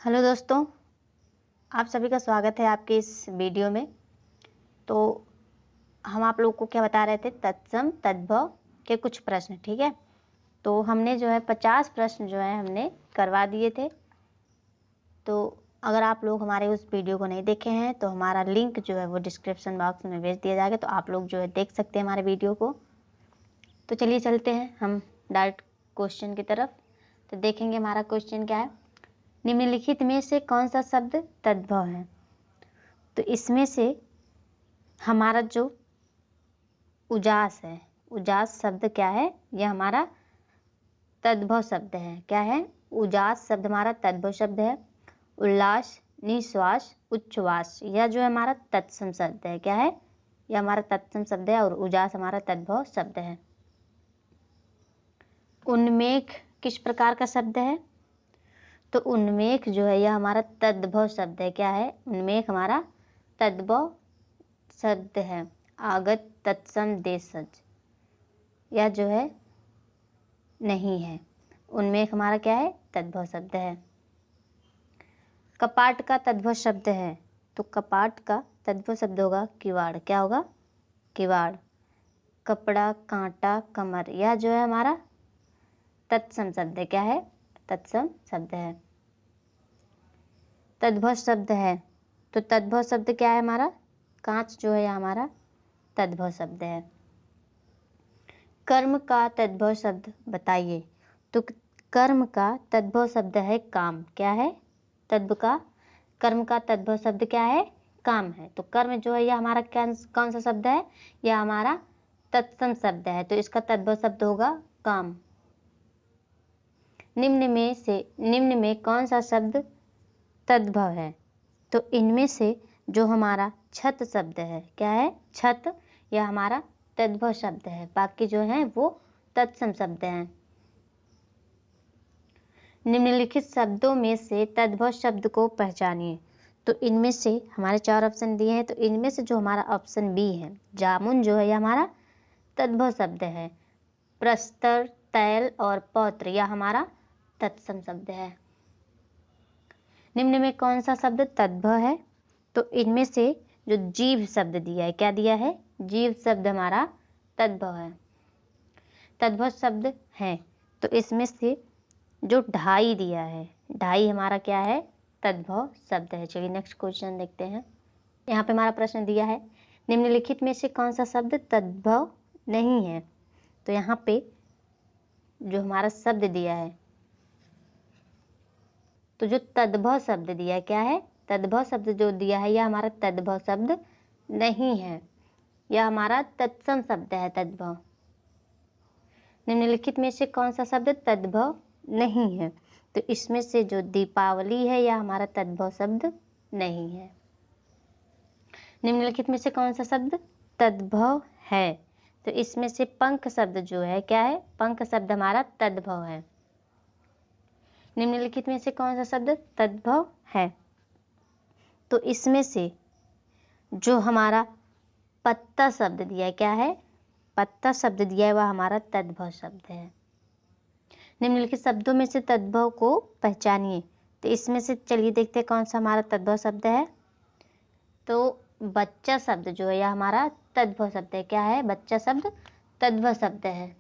Hello दोस्तों, आप सभी का स्वागत है आपके इस वीडियो में। तो हम आप लोगों को क्या बता रहे थे, तत्सम तद्भव के कुछ प्रश्न। ठीक है, तो हमने जो है 50 प्रश्न जो है हमने करवा दिए थे। तो अगर आप लोग हमारे उस वीडियो को नहीं देखे हैं तो हमारा लिंक जो है वो डिस्क्रिप्शन बॉक्स में भेज दिया जाएगा, तो आप लोग जो है देख सकते हैं हमारे वीडियो को। तो चलिए चलते हैं हम डायरेक्ट क्वेश्चन की तरफ। तो देखेंगे हमारा क्वेश्चन क्या है। निम्नलिखित में से कौन सा शब्द तद्भव है? तो इसमें से हमारा जो उजास है, उजास शब्द क्या है? यह हमारा तद्भव शब्द है। क्या है? उजास शब्द हमारा तद्भव शब्द है। उल्लास, निश्वास, उच्छ्वास, यह जो है हमारा तत्सम शब्द है। क्या है? यह हमारा तत्सम शब्द है और उजास हमारा तद्भव शब्द है। उन्मेष किस प्रकार का शब्द है? तो उन्मेष जो है यह हमारा तद्भव शब्द है। क्या है? उन्मेष हमारा तद्भव शब्द है। आगत, तत्सम, देशज, यह जो है नहीं है। उन्मेष हमारा क्या है? तद्भव शब्द है। कपाट का तद्भव शब्द है, तो कपाट का तद्भव शब्द होगा किवाड़। क्या होगा? किवाड़। कपड़ा, कांटा, कमर, यह जो है हमारा तत्सम शब्द है। क्या है? तत्सम शब्द है। तद्भव शब्द है, तो तद्भव शब्द क्या है हमारा? कांच जो है यह हमारा तद्भव शब्द है। कर्म का तद्भव शब्द बताइए। तो कर्म का तद्भव शब्द है काम। क्या है? कर्म का तद्भव शब्द क्या है? काम है। तो कर्म जो है यह हमारा कौन सा शब्द है? यह हमारा तत्सम शब्द है, तो इसका तद्भव शब्द होगा काम। निम्न में कौन सा शब्द तद्भव है? तो इनमें से जो हमारा छत शब्द है, क्या है? छत, यह हमारा तद्भव शब्द है। बाकी जो है वो तत्सम शब्द हैं। निम्नलिखित शब्दों में से तद्भव शब्द को पहचानिए। तो इनमें से हमारे 4 ऑप्शन दिए हैं, तो इनमें से जो हमारा ऑप्शन बी है, जामुन, जो है यह हमारा तद्भव शब्द है। प्रस्तर, तैल और पौत्र, यह हमारा तत्सम शब्द है। निम्न में कौन सा शब्द तद्भव है? तो इनमें से जो जीव शब्द दिया है, क्या दिया है? जीव शब्द हमारा तद्भव है, तद्भव शब्द है। तो इसमें से जो ढाई दिया है, ढाई हमारा क्या है? तद्भव शब्द है। चलिए नेक्स्ट क्वेश्चन देखते हैं। यहाँ पे हमारा प्रश्न दिया है, निम्नलिखित में से कौन सा शब्द तद्भव नहीं है? तो यहाँ पे जो हमारा शब्द दिया है, तो जो तद्भव शब्द दिया है, क्या है? तद्भव शब्द जो दिया है यह हमारा तद्भव शब्द नहीं है, यह हमारा तत्सम शब्द है, तद्भव। निम्नलिखित में से कौन सा शब्द तद्भव नहीं है? तो इसमें से जो दीपावली है यह हमारा तद्भव शब्द नहीं है। निम्नलिखित में से कौन सा शब्द तद्भव है? तो इसमें से पंख शब्द जो है, क्या है? पंख शब्द हमारा तद्भव है। निम्नलिखित में से कौन सा शब्द तद्भव है? तो इसमें से जो हमारा पत्ता शब्द दिया है, क्या है? पत्ता शब्द दिया है वह हमारा तद्भव शब्द है। निम्नलिखित शब्दों में से तद्भव को पहचानिए। तो इसमें से चलिए देखते हैं कौन सा हमारा तद्भव शब्द है। तो बच्चा शब्द जो है यह हमारा तद्भव शब्द है। क्या है? बच्चा शब्द तद्भव शब्द है।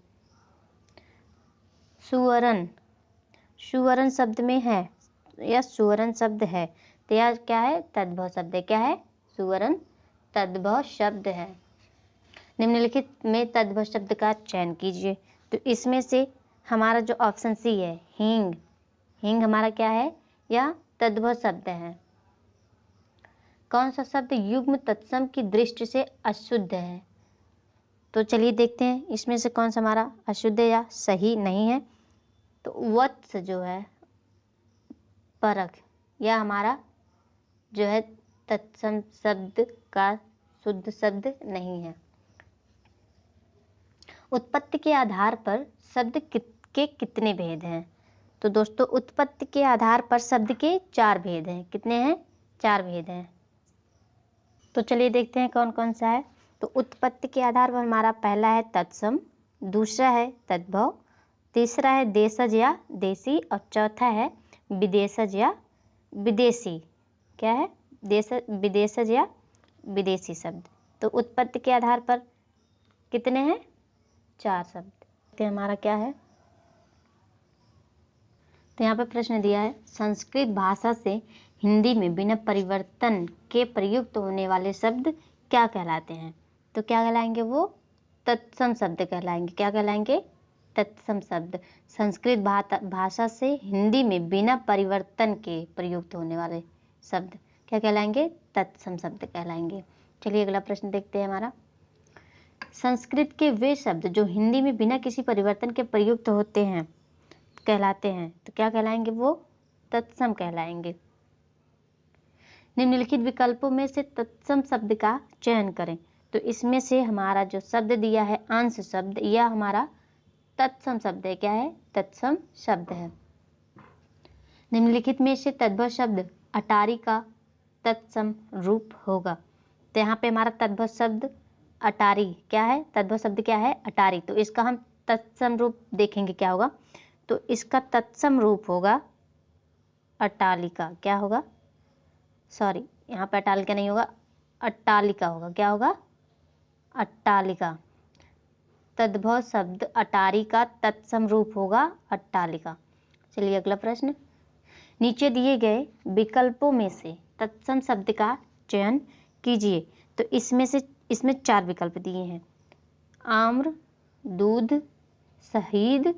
सुवर्ण, सुवर्ण शब्द में है, यह सुवर्ण शब्द है, तो यह क्या है? तद्भव शब्द है। क्या है? सुवर्ण तद्भव शब्द है। निम्नलिखित में तद्भव शब्द का चयन कीजिए। तो इसमें से हमारा जो ऑप्शन सी है, हींग, हींग हमारा क्या है? यह तद्भव शब्द है। कौन सा शब्द युग्म तत्सम की दृष्टि से अशुद्ध है? तो चलिए देखते हैं इसमें से कौन सा हमारा अशुद्ध या सही नहीं है। तो वत्स जो है, परख, यह हमारा जो है तत्सम शब्द का शुद्ध शब्द नहीं है। उत्पत्ति के आधार पर शब्द के कितने भेद हैं? तो दोस्तों उत्पत्ति के आधार पर शब्द के 4 भेद हैं। कितने हैं? 4 भेद हैं। तो चलिए देखते हैं कौन कौन सा है। तो उत्पत्ति के आधार पर हमारा पहला है तत्सम, दूसरा है तद्भव, तीसरा है देशज या देसी और चौथा है विदेशज या विदेशी, क्या है, देश, विदेशज या विदेशी शब्द। तो उत्पत्ति के आधार पर कितने हैं, 4 शब्द। तो हमारा क्या है, तो यहाँ पे प्रश्न दिया है संस्कृत भाषा से हिंदी में बिना परिवर्तन के प्रयुक्त होने वाले शब्द क्या कहलाते हैं। तो क्या कहलाएंगे, वो तत्सम शब्द कहलाएंगे। क्या कहलाएंगे, तत्सम शब्द। संस्कृत भाषा से हिंदी में बिना परिवर्तन के प्रयुक्त होने वाले शब्द क्या कहलाएंगे, तत्सम शब्द कहलाएंगे। चलिए अगला प्रश्न देखते हैं हमारा। संस्कृत के वे शब्द जो हिंदी में बिना किसी परिवर्तन के प्रयुक्त होते हैं कहलाते हैं, तो क्या कहलाएंगे, वो तत्सम कहलाएंगे। निम्नलिखित विकल्पों में से तत्सम शब्द का चयन करें। तो इसमें से हमारा जो शब्द दिया है अंश शब्द, यह हमारा तत्सम शब्द है। क्या है, तत्सम शब्द है। निम्नलिखित में से तद्भव शब्द अटारी का तत्सम रूप होगा। तो यहाँ पे हमारा तद्भव शब्द अटारी क्या है, तद्भव शब्द क्या है, अटारी। तो इसका हम तत्सम रूप देखेंगे क्या होगा। तो इसका तत्सम रूप होगा अट्टालिका। क्या होगा, सॉरी यहाँ पे अट्टालिका नहीं होगा, अट्टालिका होगा। क्या होगा, अट्टालिका। तद्भव शब्द अटारी का तत्सम रूप होगा अट्टालिका। चलिए अगला प्रश्न। नीचे दिए गए विकल्पों में से तत्सम शब्द का चयन कीजिए। तो इसमें 4 विकल्प दिए हैं, आम्र, दूध, शहीद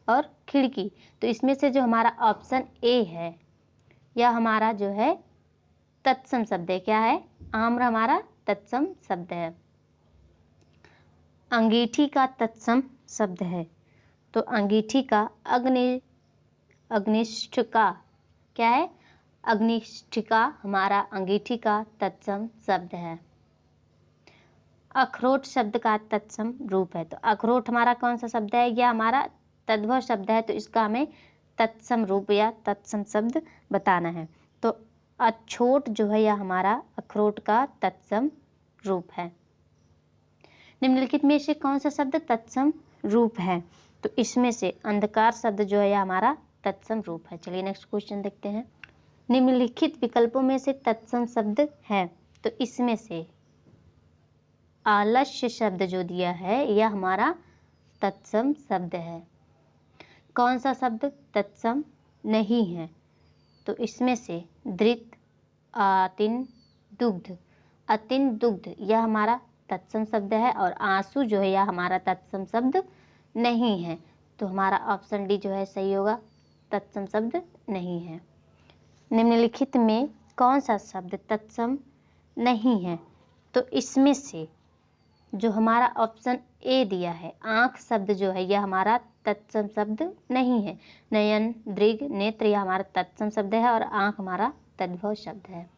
और खिड़की। तो इसमें से जो हमारा ऑप्शन ए है यह हमारा जो है तत्सम शब्द है। क्या है, आम्र हमारा तत्सम शब्द है। अंगीठी का तत्सम शब्द है। तो अंगीठी का अग्निष्ठिका क्या है, अग्निष्ठिका हमारा अंगीठी का तत्सम शब्द है। अखरोट शब्द का तत्सम रूप है। तो अखरोट हमारा कौन सा शब्द है, यह हमारा तद्भव शब्द है। तो इसका हमें तत्सम रूप या तत्सम शब्द बताना है। तो अछोट जो है यह हमारा अखरोट का तत्सम रूप है। निम्नलिखित में से कौन सा शब्द तत्सम रूप है। तो इसमें से अंधकार शब्द जो है यह हमारा तत्सम रूप है। चलिए नेक्स्ट क्वेश्चन देखते हैं। निम्नलिखित विकल्पों में से तत्सम शब्द है। तो इसमें से आलस्य शब्द जो दिया है यह हमारा तत्सम शब्द है। कौन सा शब्द तत्सम नहीं है। तो इसमें से धृत, आतिन, दुग्ध। अतिन, दुग्ध यह हमारा तत्सम शब्द है और आंसू जो है यह हमारा तत्सम शब्द नहीं है। तो हमारा ऑप्शन डी जो है सही होगा, तत्सम शब्द नहीं है। निम्नलिखित में कौन सा शब्द तत्सम नहीं है। तो इसमें से जो हमारा ऑप्शन ए दिया है आँख शब्द जो है यह हमारा तत्सम शब्द नहीं है। नयन, दृग, नेत्र यह हमारा तत्सम शब्द है और आँख हमारा तद्भव शब्द है।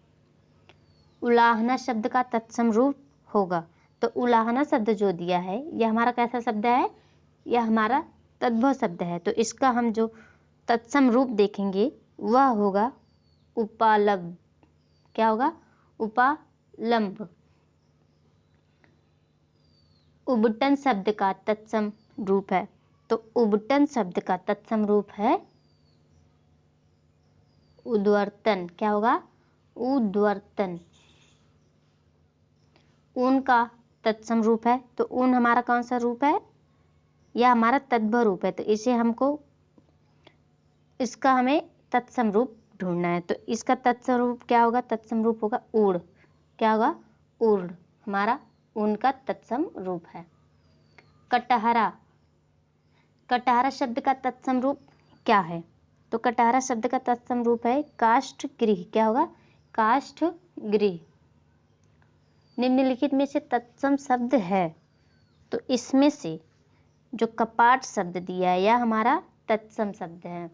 उलाहना शब्द का तत्सम रूप होगा। तो उलाहना शब्द जो दिया है यह हमारा कैसा शब्द है, यह हमारा तद्भव शब्द है। तो इसका हम जो तत्सम रूप देखेंगे वह होगा उपालंब। क्या होगा, उपालंब। उबटन शब्द का तत्सम रूप है। तो उबटन शब्द का तत्सम रूप है उद्वर्तन। क्या होगा, उद्वर्तन। ऊन का तत्सम रूप है। तो ऊन हमारा कौन सा रूप है, यह हमारा तद्भव रूप है। तो इसका हमें तत्सम रूप ढूंढना है। तो इसका तत्सम रूप क्या होगा, तत्सम रूप होगा ऊढ़। क्या होगा, ऊढ़ हमारा ऊन का तत्सम रूप है। कटहरा, कटहरा शब्द का तत्सम रूप क्या है। तो कटहरा शब्द का तत्सम रूप है काष्ठगृह। क्या होगा, काष्ठगृह। निम्नलिखित में से तत्सम शब्द है। तो इसमें से जो कपाट शब्द दिया है यह हमारा तत्सम शब्द है,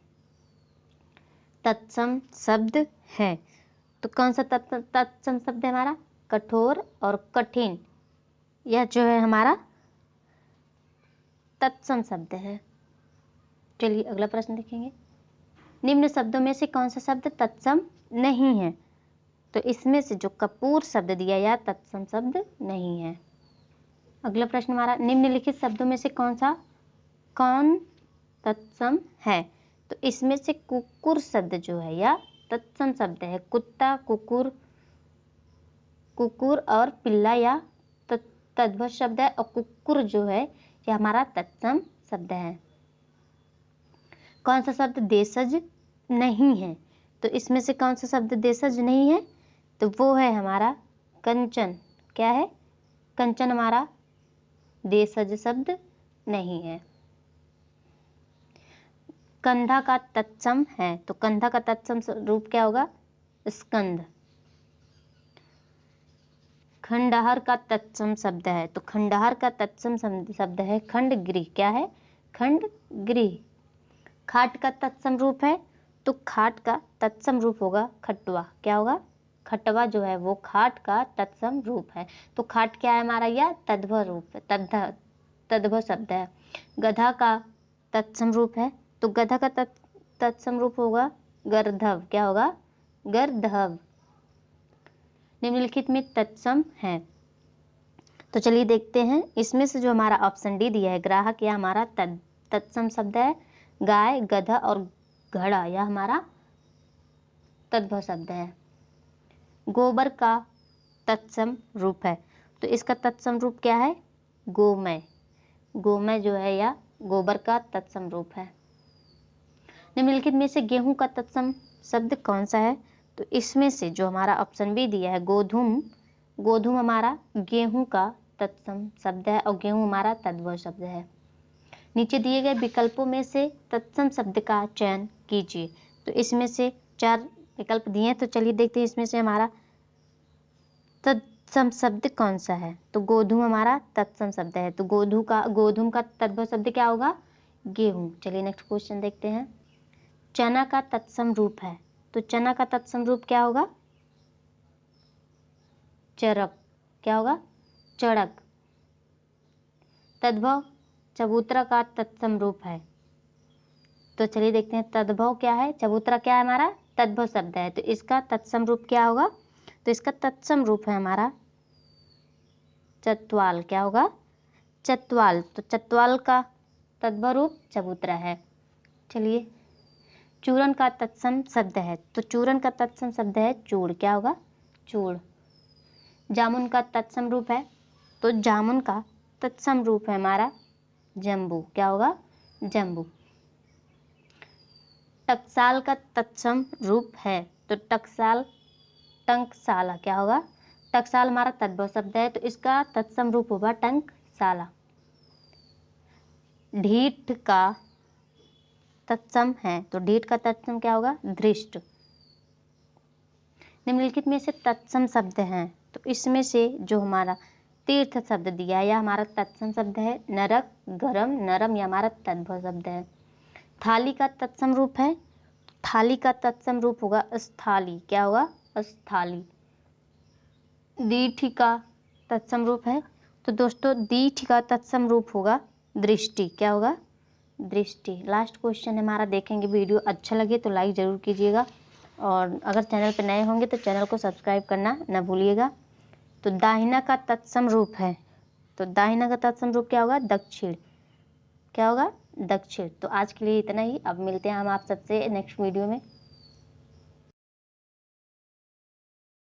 तत्सम शब्द है। तो कौन सा तत्सम शब्द है हमारा, कठोर और कठिन, यह जो है हमारा तत्सम शब्द है। चलिए अगला प्रश्न देखेंगे। निम्न शब्दों में से कौन सा शब्द तत्सम नहीं है। तो इसमें से जो कपूर शब्द दिया यह तत्सम शब्द नहीं है। अगला प्रश्न हमारा, निम्नलिखित शब्दों में से कौन तत्सम है। तो इसमें से कुक्कुर शब्द जो है यह तत्सम शब्द है। कुत्ता, कुकुर, कुकुर और पिल्ला या तद्भव शब्द है, और कुकुर जो है ये हमारा तत्सम शब्द है। कौन सा शब्द देशज नहीं है? तो इसमें से कौन सा शब्द देशज नहीं है? तो वो है हमारा कंचन। क्या है? कंचन हमारा देशज शब्द नहीं है। कंधा का तत्सम है, तो कंधा का तत्सम रूप क्या होगा? स्कंद। खंडहर का तत्सम शब्द है, तो खंडहर का तत्सम शब्द है खंडगृह। क्या है? खंडगृह। खाट का तत्सम रूप है, तो खाट का तत्सम रूप होगा खटवा। क्या होगा? खटवा जो है वो खाट का तत्सम रूप है। तो खाट क्या है हमारा? यह तद्भव रूप, तद्भव शब्द है। गधा का तत्सम रूप है, तो गधा का तत्सम रूप होगा गर्धव। क्या होगा? गर्धव। निम्नलिखित में तत्सम है, तो चलिए देखते हैं। इसमें से जो हमारा ऑप्शन डी दिया है ग्राहक, यह हमारा तत्सम शब्द है। गाय, गधा और घड़ा यह हमारा तद्भव शब्द है। गोबर का तत्सम रूप है, तो इसका तत्सम रूप क्या है? गोमय। गोमय जो है यह गोबर का तत्सम रूप है। निम्नलिखित में से गेहूं का तत्सम शब्द कौन सा है? तो इसमें से जो हमारा ऑप्शन बी दिया है गोधूम, गोधूम हमारा गेहूं का तत्सम शब्द है, और गेहूं हमारा तद्भव शब्द है। नीचे दिए गए विकल्पों में से तत्सम शब्द का चयन कीजिए। तो इसमें से 4 विकल्प दिए हैं, तो चलिए देखते हैं इसमें से हमारा तत्सम शब्द कौन सा है। तो गोधूम हमारा तत्सम शब्द है, तो गोधूम का तद्भव शब्द क्या होगा? गेहूं। चलिए नेक्स्ट क्वेश्चन देखते हैं। चना का तत्सम रूप है, तो चना का तत्सम रूप क्या होगा? चरक। क्या होगा? चड़क। तद्भव चबूतरा का तत्सम रूप है, तो चलिए देखते हैं तद्भव क्या है। चबूतरा क्या है हमारा? तद्भव शब्द है, तो इसका तत्सम रूप क्या होगा? तो इसका तत्सम रूप है हमारा चतवाल। क्या होगा? चतवाल। तो चतवाल का तद्भव रूप चबूतरा है। चलिए, चूरन का तत्सम शब्द है, तो चूरन का तत्सम शब्द है चूड़। क्या होगा? चूड़। जामुन का तत्सम रूप है, तो जामुन का तत्सम रूप है हमारा जम्बू। क्या होगा? जम्बू। टकसाल का तत्सम रूप है, तो टकसाल टंकसाला। क्या होगा? टकसाल हमारा तद्भव शब्द है, तो इसका तत्सम रूप होगा टंकसाला। ढीठ का तत्सम है, तो ढीठ का तत्सम क्या होगा? धृष्ट। निम्नलिखित में से तत्सम शब्द हैं, तो इसमें से जो हमारा तीर्थ शब्द दिया है यह हमारा तत्सम शब्द है। नरक, गरम, नरम यह हमारा तद्भव शब्द है। थाली का तत्सम रूप है, थाली का तत्सम रूप होगा स्थाली। क्या होगा? स्थाली। दीठी का तत्सम रूप है, तो दोस्तों दीठ का तत्सम रूप होगा दृष्टि। क्या होगा? दृष्टि। लास्ट क्वेश्चन हमारा देखेंगे। वीडियो अच्छा लगे तो लाइक ज़रूर कीजिएगा, और अगर चैनल पर नए होंगे तो चैनल को सब्सक्राइब करना न भूलिएगा। तो दाहिना का तत्सम रूप है, तो दाहिना का तत्सम रूप क्या होगा? दक्षिण। क्या होगा? दक्षिण। तो आज के लिए इतना ही। अब मिलते हैं हम आप सबसे नेक्स्ट वीडियो में।